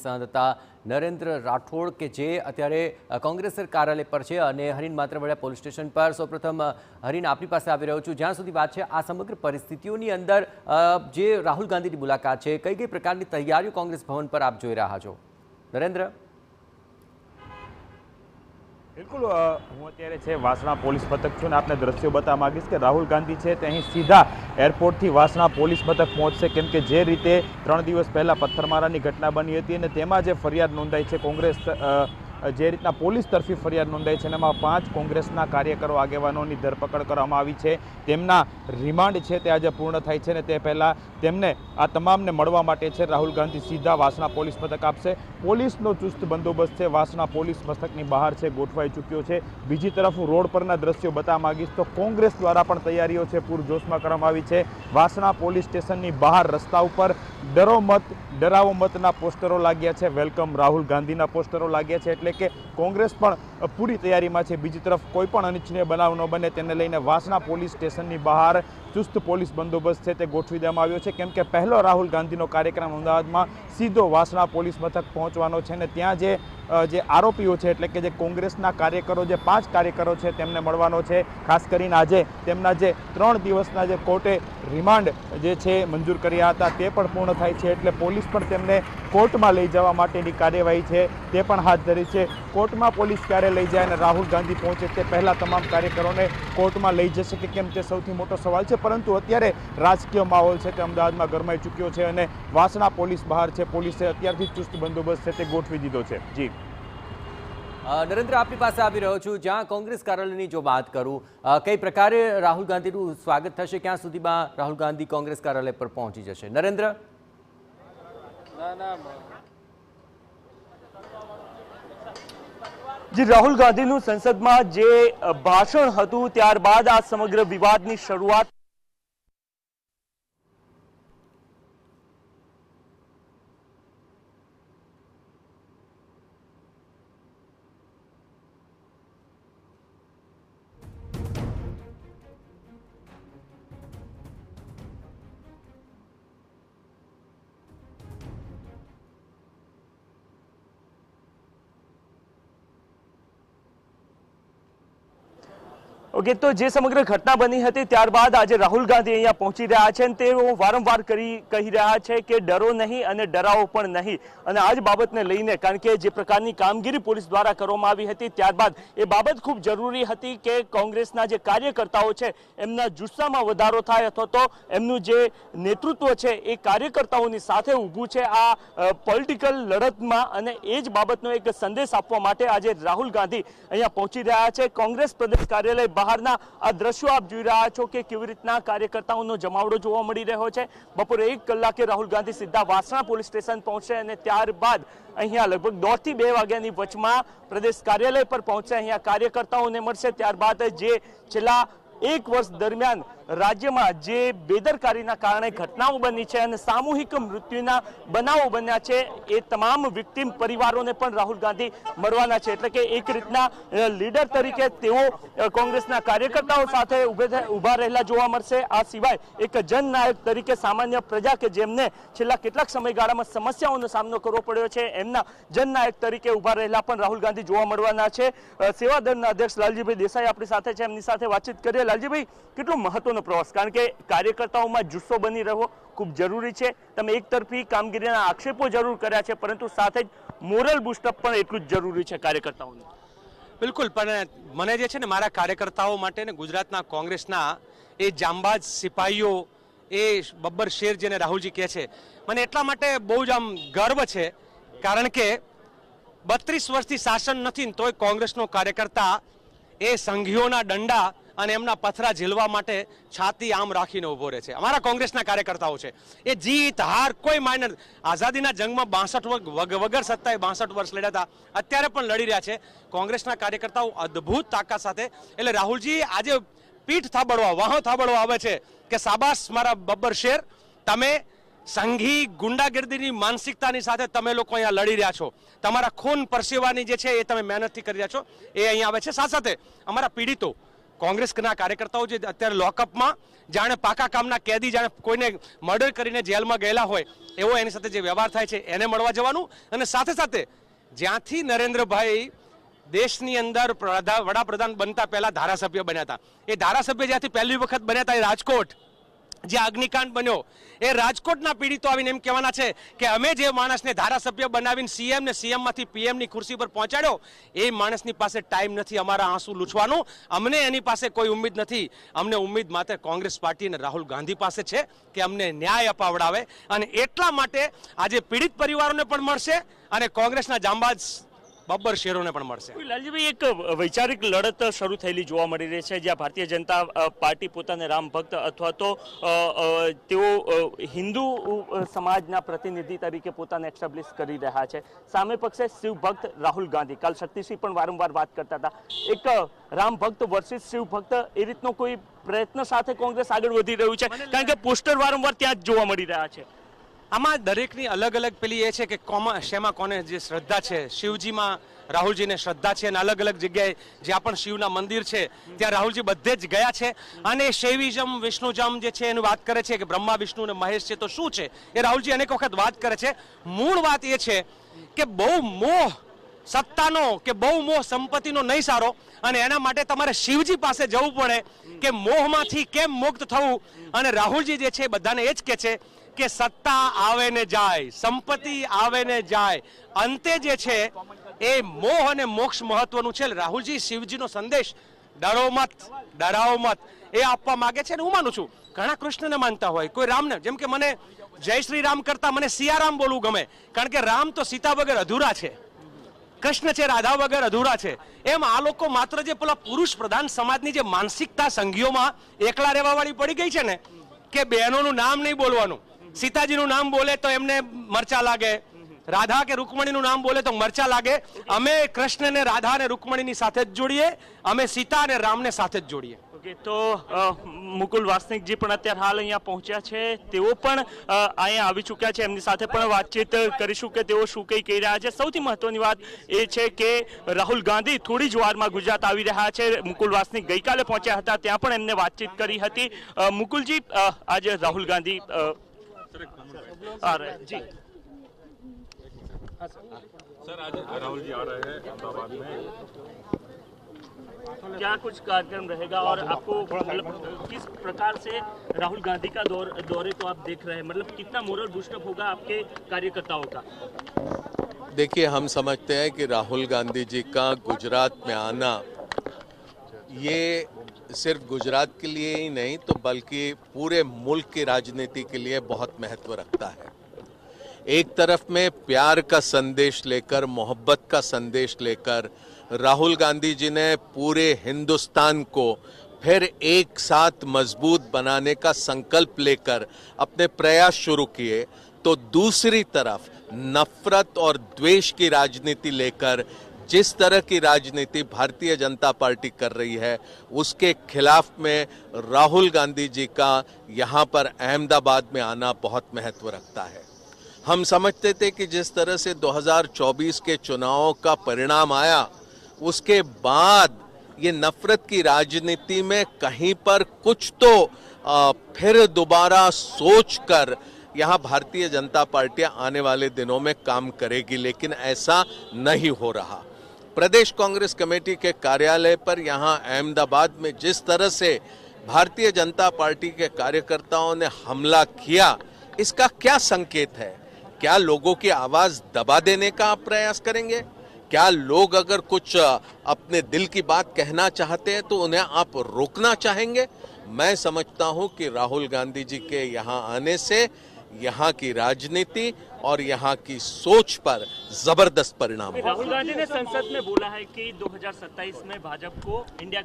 સંવાદદાતા નરેન્દ્ર રાઠોડ કે જે અત્યારે કોંગ્રેસ કાર્યાલય પર છે અને હરીન માત્રવાડા પોલીસ સ્ટેશન પર સૌપ્રથમ હરીન આપની પાસે આવી રહ્યો છું। જ્યાં સુધી વાત છે આ સમગ્ર પરિસ્થિતિઓની અંદર જે રાહુલ ગાંધીની મુલાકાત છે કઈ કઈ પ્રકારની તૈયારીઓ કોંગ્રેસ ભવન પર આપ જોઈ રહ્યા છો નરેન્દ્ર? બિલકુલ હું અત્યારે છે વાસણા પોલીસ મથક છું ને આપને દ્રશ્યો બતાવવા માંગીશ કે રાહુલ ગાંધી છે તે અહીં સીધા એરપોર્ટથી વાસણા પોલીસ મથક પહોંચશે, કેમ કે જે રીતે 3 દિવસ પહેલાં પથ્થરમારાની ઘટના બની હતી અને તેમાં જે ફરિયાદ નોંધાઈ છે કોંગ્રેસ જે રીતના પોલીસ તરફી ફરિયાદ નોંધાઈ છે એમાં 5 કોંગ્રેસના કાર્યકરો આગેવાનોની ધરપકડ કરવામાં આવી છે। તેમના રિમાન્ડ છે તે આજે પૂર્ણ થાય છે ને તે પહેલાં તેમને આ તમામને મળવા માટે છે રાહુલ ગાંધી સીધા વાસણા પોલીસ મથક આપશે। પોલીસનો ચુસ્ત બંદોબસ્ત છે વાસણા પોલીસ મથકની બહાર છે ગોઠવાઈ ચૂક્યો છે। બીજી તરફ હું રોડ પરના દ્રશ્યો બતાવવા માંગીશ તો કોંગ્રેસ દ્વારા પણ તૈયારીઓ છે પૂરજોશમાં કરવામાં આવી છે। વાસણા પોલીસ સ્ટેશનની બહાર રસ્તા ઉપર ડરો મત ડરાવો મતના પોસ્ટરો લાગ્યા છે, વેલકમ રાહુલ ગાંધીના પોસ્ટરો લાગ્યા છે, એટલે કે કોંગ્રેસ પણ પૂરી તૈયારીમાં છે। બીજી તરફ કોઈ પણ અનિચ્છનીય બનાવ ન બને તેને લઈને વાસણા પોલીસ સ્ટેશનની બહાર ચુસ્ત પોલીસ બંદોબસ્ત છે તે ગોઠવી દેવામાં આવ્યો છે, કેમ કે પહેલો રાહુલ ગાંધીનો કાર્યક્રમ અમદાવાદમાં સીધો વાસણા પોલીસ મથક પહોંચવાનો છે અને ત્યાં જે આરોપીઓ છે એટલે કે જે કોંગ્રેસના કાર્યકરો જે 5 કાર્યકરો છે તેમને મળવાનો છે। ખાસ કરીને આજે તેમના જે 3 દિવસના જે કોર્ટે રિમાન્ડ જે છે મંજૂર કર્યા હતા તે પણ પૂર્ણ થાય છે, એટલે પોલીસ પણ તેમને કોર્ટમાં લઈ જવા માટેની કાર્યવાહી છે તે પણ હાથ ધરી છે। કોર્ટમાં પોલીસ ક્યારે લઈ જાય અને રાહુલ ગાંધી પહોંચે તે પહેલાં તમામ કાર્યકરોને કોર્ટમાં લઈ જશે કે કેમ તે સૌથી મોટો સવાલ છે, પરંતુ અત્યારે રાજકીય માહોલ છે તે અમદાવાદમાં ગરમાઈ ચૂક્યો છે અને વાસણા પોલીસ બહાર છે પોલીસે અત્યારથી ચુસ્ત બંદોબસ્ત છે તે ગોઠવી દીધો છે। જી નરેન્દ્ર આપની પાસે આવી રહ્યો છું। જ્યાં કોંગ્રેસ કાર્યાલયની જો વાત કરું કઈ પ્રકારે રાહુલ ગાંધીનું સ્વાગત થશે, ક્યાં સુધીમાં રાહુલ ગાંધી કોંગ્રેસ કાર્યાલય પર પહોંચી જશે નરેન્દ્ર? जी राहुल गांधीનું સંસદમાં જે ભાષણ હતું ત્યારબાદ આ સમગ્ર વિવાદની શરૂઆત ઓકે તો જે સમગ્ર ઘટના બની હતી ત્યારબાદ આજે રાહુલ ગાંધી અહીંયા પહોંચી રહ્યા છે અને તેઓ વારંવાર કહી રહ્યા છે કે ડરો નહીં અને ડરાવો પણ નહીં, અને આ જ બાબતને લઈને કારણ કે જે પ્રકારની કામગીરી પોલીસ દ્વારા કરવામાં આવી હતી ત્યારબાદ એ બાબત ખૂબ જરૂરી હતી કે કોંગ્રેસના જે કાર્યકર્તાઓ છે એમના જુસ્સામાં વધારો થાય અથવા તો એમનું જે નેતૃત્વ છે એ કાર્યકર્તાઓની સાથે ઊભું છે આ પોલિટિકલ લડતમાં, અને એ જ બાબતનો એક સંદેશ આપવા માટે આજે રાહુલ ગાંધી અહીંયા પહોંચી રહ્યા છે। કોંગ્રેસ પ્રદેશ કાર્યાલય બહારના આ દ્રશ્યો આપ જોઈ રહ્યા છો કે કેવી રીતના કાર્યકર્તાઓનો જમાવડો જોવા મળી રહ્યો છે। બપોરે 1 કલાકે રાહુલ ગાંધી સીધા વાસણા પોલીસ સ્ટેશન પહોંચશે અને ત્યારબાદ અહીંયા લગભગ 1:30 થી 2 વાગ્યાની વચમાં પ્રદેશ કાર્યાલય પર પહોંચશે, અહીંયા કાર્યકર્તાઓને મળશે। ત્યારબાદ જે છેલ્લા 1 વર્ષ દરમિયાન રાજ્યમાં જે બેદરકારીના કારણે ઘટનાઓ બની છે અને સામૂહિક મૃત્યુના બનાવો બન્યા છે એ તમામ વિક્ટિમ પરિવારોને પણ રાહુલ ગાંધી મળવાના છે, એટલે કે એક રીતના લીડર તરીકે તેઓ કોંગ્રેસના કાર્યકર્તાઓ સાથે ઊભા રહેલા જોવા મળશે। આ સિવાય એક જનનાયક તરીકે સામાન્ય પ્રજા કે જેમને છેલ્લા કેટલાક સમયગાળામાં સમસ્યાઓનો સામનો કરવો પડ્યો છે એમના જનનાયક તરીકે ઊભા રહેલા પણ રાહુલ ગાંધી જોવા મળવાના છે। સેવાદળના અધ્યક્ષ લાલજીભાઈ દેસાઈ આપણી સાથે છે, એમની સાથે વાતચીત કરીએ। લાલજીભાઈ, કેટલો મહત્વનો પ્રવાસ, કારણ કે કાર્યકર્તાઓમાં જુસ્સો બની રહેવો ખૂબ જરૂરી છે। તમે એક તરફી કામગીરીના આક્ષેપો જરૂર કર્યા છે પરંતુ સાથે જ મોરલ બૂસ્ટઅપ પણ એટલું જ જરૂરી છે કાર્યકર્તાઓને। બિલકુલ, પણ મને જે છે ને મારા કાર્યકર્તાઓ માટે ને ગુજરાતના કોંગ્રેસના એ જાંબાજ સિપાહીઓ એ બબ્બર શેર જેને રાહુલજી કહે છે, મને એટલા માટે બહુ જ આમ ગર્વ છે કારણ કે 32 વર્ષથી શાસન નથી તોય કોંગ્રેસનો કાર્યકર્તા એ સંઘીઓના દંડા અને એમના પથરા ઝીલવા માટે છાતી આમ રાખીને ઊભો રહે છે। અમારા કોંગ્રેસના કાર્યકર્તાઓ છે એ જીત હાર કોઈ માયને, આઝાદીના જંગમાં 62 વગર સત્તાએ 62 વર્ષ લડ્યા હતા, અત્યારે પણ લડી રહ્યા છે કોંગ્રેસના કાર્યકર્તાઓ અદ્ભુત તાકાત સાથે। એટલે રાહુલજી આજે પીઠ થાબડવા વાહો થાબડવા આવે છે કે શાબાશ મારા બબ્બર શેર, તમે સંઘી ગુંડાગીર્દીની માનસિકતાની સાથે તમે લોકો અહીંયા લડી રહ્યા છો, તમારા ખૂન પરસેવાની જે છે એ તમે મહેનતથી કરી રહ્યા છો એ અહીંયા આવે છે। સાથે સાથે અમારા પીડિતો કોંગ્રેસના કાર્યકર્તાઓ જે અત્યારે લોકઅપમાં જાણે પાકા કામના કેદી, જાણે કોઈને મર્ડર કરીને જેલમાં ગયેલા હોય એવો એની સાથે જે વ્યવહાર થાય છે એને મળવા જવાનું, અને સાથે સાથે જ્યાંથી નરેન્દ્રભાઈ દેશની અંદર વડાપ્રધાન બનતા પહેલા ધારાસભ્ય બન્યા હતા, એ ધારાસભ્ય જ્યાંથી પહેલી વખત બન્યા હતા એ રાજકોટ, જે અગ્નિકાંડ બન્યો એ રાજકોટના પીડિતો આવીને એમ કહેવાના છે કે અમે જે માણસને ધારાસભ્ય બનાવીને સીએમ ને સીએમમાંથી પીએમની ખુરશી પર પહોંચાડ્યો એ માણસની પાસે ટાઈમ નથી અમારા આંસુ લૂછવાનું, અમને એની પાસે કોઈ ઉમ્મીદ નથી, અમને ઉમ્મીદ માત્ર કોંગ્રેસ પાર્ટી અને રાહુલ ગાંધી પાસે છે કે અમને ન્યાય અપાવડાવે, અને એટલા માટે આજે પીડિત પરિવારોને પણ મળશે અને કોંગ્રેસના જાંબાજ બબ્બર શેરોને પણ મળશે. લાલજીભાઈ, એક વૈચારિક લડત શરૂ થયેલી જોવા મળી રહી છે, જ્યાં ભારતીય જનતા પાર્ટી પોતાને રામ ભક્ત અથવા તો તેઓ હિન્દુ સમાજના પ્રતિનિધિ તરીકે પોતાને એસ્ટાબ્લિશ કરી રહ્યા છે. સામે પક્ષે શિવ ભક્ત રાહુલ ગાંધી, કાલ શક્તિસિંહ પણ વારંવાર વાત કરતા હતા, એક રામ ભક્ત વર્સિસ શિવ ભક્ત, એ રીતનો કોઈ પ્રયત્ન સાથે કોંગ્રેસ આગળ વધી રહ્યું છે, કારણ કે પોસ્ટર વારંવાર ત્યાં જ જોવા મળી રહ્યા છે. આમાં દરેકની અલગ અલગ પેલી એ છે કે શેમાં કોને જે શ્રદ્ધા છે, શિવજીમાં રાહુલજીને શ્રદ્ધા છે, અને અલગ અલગ જગ્યાએ જ્યાં પણ શિવના મંદિર છે ત્યાં રાહુલજી બધે જ ગયા છે, અને શૈવિઝમ વિષ્ણુજમ જે છે એની વાત કરે છે કે બ્રહ્મા વિષ્ણુ અને મહેશ છે તો શું છે એ રાહુલજી અનેક વખત વાત કરે છે. મૂળ વાત એ છે કે બહુ મોહ સત્તાનો કે બહુ મોહ સંપત્તિનો નહીં સારો, અને એના માટે તમારે શિવજી પાસે જવું પડે કે મોહમાંથી કેમ મુક્ત થવું, અને રાહુલજી જે છે બધાને એ જ કહે છે કે સત્તા આવે ને જાય, સંપત્તિ આવે ને જાય, અંતે જે છે એ મોહ અને મોક્ષ મહત્વનું છે. રાહુલજી શિવજીનો સંદેશ ડરો મત, ડરાવો મત એ આપવા માંગે છે, અને હું માનું છું ઘણા કૃષ્ણને માનતા હોય, કોઈ રામને, જેમ કે મને જય શ્રી રામ કરતા મને સિયારામ બોલવું ગમે, કારણ કે રામ તો સીતા વગર અધૂરા છે, કૃષ્ણ છે રાધા વગર અધૂરા છે. એમ આ લોકો માત્ર જે પેલા પુરુષ પ્રધાન સમાજની જે માનસિકતા સંઘીઓમાં એકલા રહેવા વાળી પડી ગઈ છે ને, કે બહેનોનું નામ નહીં બોલવાનું, સીતાજીનું નામ બોલે તો એમને મરચા લાગે, રાધા કે રૂકમણીનું નામ બોલે તો મરચા લાગે. અમે કૃષ્ણને રાધા અને રૂકમણીની સાથે જ જોડીએ, અમે સીતા અને રામને સાથે જ જોડીએ. ઓકે, તો મુકુલ વાસનિકજી પણ અત્યારે હાલ અહીંયા પહોંચ્યા છે, તેઓ પણ અહીંયા આવી ચૂક્યા છે, એમની સાથે પણ વાતચીત કરીશું કે તેઓ શું કંઈ કહી રહ્યા છે. સૌથી મહત્વની વાત એ છે કે રાહુલ ગાંધી થોડી જ વારમાં ગુજરાત આવી રહ્યા છે. મુકુલ વાસનિક ગઈકાલે પહોંચ્યા હતા, ત્યાં પણ એમને વાતચીત કરી હતી. મુકુલજી, આજે રાહુલ ગાંધી आ रहे हैं जी सर, आज राहुल जी आ रहे हैं अहमदाबाद में, क्या कुछ कार्यक्रम रहेगा और आपको मतलब किस प्रकार से राहुल गांधी का दौरे तो आप देख रहे हैं, मतलब कितना मोरल बूस्टअप होगा आपके कार्यकर्ताओं का? देखिए, हम समझते हैं कि राहुल गांधी जी का गुजरात में आना ये सिर्फ गुजरात के लिए ही नहीं तो बल्कि पूरे मुल्क की राजनीति के लिए बहुत महत्व रखता है. एक तरफ में प्यार का संदेश लेकर, मोहब्बत का संदेश लेकर राहुल गांधी जी ने पूरे हिंदुस्तान को फिर एक साथ मजबूत बनाने का संकल्प लेकर अपने प्रयास शुरू किए, तो दूसरी तरफ नफरत और द्वेष की राजनीति लेकर जिस तरह की राजनीति भारतीय जनता पार्टी कर रही है उसके खिलाफ में राहुल गांधी जी का यहाँ पर अहमदाबाद में आना बहुत महत्व रखता है. हम समझते थे कि जिस तरह से 2024 के चुनावों का परिणाम आया उसके बाद ये नफरत की राजनीति में कहीं पर कुछ तो फिर दोबारा सोचकर यहाँ भारतीय जनता पार्टी आने वाले दिनों में काम करेगी, लेकिन ऐसा नहीं हो रहा. प्रदेश कांग्रेस कमेटी के कार्यालय पर यहाँ अहमदाबाद में जिस तरह से भारतीय जनता पार्टी के कार्यकर्ताओं ने हमला किया, इसका क्या संकेत है? क्या लोगों की आवाज दबा देने का आप प्रयास करेंगे? क्या लोग अगर कुछ अपने दिल की बात कहना चाहते हैं तो उन्हें आप रोकना चाहेंगे? मैं समझता हूं कि राहुल गांधी जी के यहाँ आने से यहाँ की राजनीति और यहाँ की सोच पर जबरदस्त परिणाम. राहुल गांधी ने संसद में बोला है कि 2027 में भाजपा को इंडिया